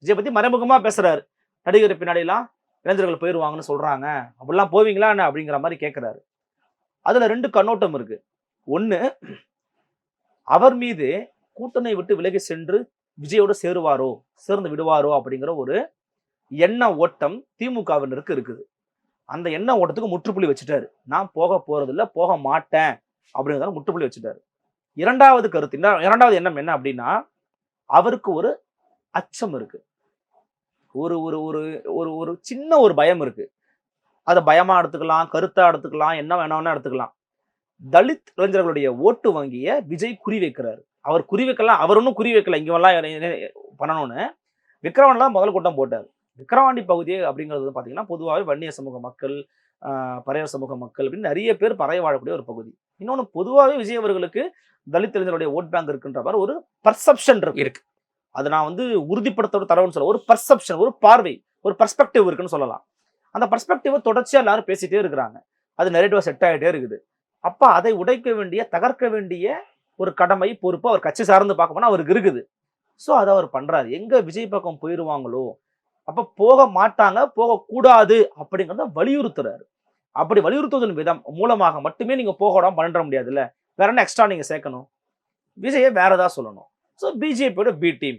விஜய் பத்தி மறைமுகமா பேசுறாரு. நடிகர் பின்னாடிலாம் இளைஞர்கள் போயிருவாங்கன்னு சொல்றாங்க. அப்படிலாம் போவீங்களா என்ன? அப்படிங்கிற மாரி கேட்கிறாரு. அதுல 2 கண்ணோட்டம் இருக்கு. 1 அவர் மீது கூட்டணி விட்டு விலகி சென்று விஜயோடு சேருவாரோ, சேர்ந்து விடுவாரோ அப்படிங்கிற ஒரு எண்ண ஓட்டம் திமுகவினருக்கு இருக்குது. அந்த எண்ண ஓட்டத்துக்கு முற்றுப்புள்ளி வச்சுட்டாரு. நான் போக போறதில்ல, போக மாட்டேன் அப்படிங்கிறத முற்றுப்புள்ளி வச்சுட்டாரு. 2வது எண்ணம் என்ன அப்படின்னா, அவருக்கு ஒரு அச்சம் இருக்கு. ஒரு ஒரு ஒரு ஒரு ஒரு சின்ன ஒரு பயம் இருக்கு. அத பயமா எடுத்துக்கலாம், கருத்தா எடுத்துக்கலாம், என்ன வேணாலும் எடுத்துக்கலாம். தலித் இளைஞர்களுடைய ஓட்டு வங்கிய விஜய் குறி வைக்கிறாரு. அவர் குறி வைக்கலாம். அவர் ஒண்ணும் குறி வைக்கல. இங்கலாம் பண்ணணும்னு. விக்கிரவாண்டில முதல் கூட்டம் போட்டாரு. விக்கிரவாண்டி பகுதி அப்படிங்கிறது பார்த்தீங்கன்னா, பொதுவாவே வன்னியர் சமூக மக்கள், பறையர் சமூக மக்கள் அப்படின்னு நெறைய பேர் பரவி வாழக்கூடிய ஒரு பகுதி. இன்னொன்னு பொதுவாவே விஜய் அவர்களுக்கு தலித் இளைஞருடைய வோட் பேங்க் இருக்குன்ற மாரி ஒரு பெர்செப்ஷன் இருக்கு. அத நான் வந்து உறுதிப்படுத்தோட தரவுன்னு சொல்ல. ஒரு பெர்செப்ஷன், ஒரு பார்வை, ஒரு பெர்ஸ்பெக்டிவ் இருக்குன்னு சொல்லலாம். அந்த பெர்ஸ்பெக்டிவ தொடர்ச்சியா எல்லாரும் பேசிட்டே இருக்கிறாங்க. அது நரேட்டிவா செட் ஆயிட்டே இருக்குது. அப்ப அதை உடைக்க வேண்டிய, தகர்க்க வேண்டிய ஒரு கடமை, பொறுப்பு அவர் கட்சி சார்ந்து பார்க்க போனா அவருக்கு இருக்குது. சோ அத அவர் பண்றாரு. எங்க விஜய் பக்கம் போயிருவாங்களோ, அப்ப போக மாட்டாங்க, போகக்கூடாது அப்படிங்கிறத வலியுறுத்துறாரு. அப்படி வலியுறுத்துவதன் விதம் மூலமாக மட்டுமே நீங்க போக விடாம பண்ணிட முடியாதுல்ல. வேற என்ன எக்ஸ்ட்ரா நீங்க சேர்க்கணும்? விஜய வேற ஏதாவது சொல்லணும். சோ பிஜேபியோட பி டீம்.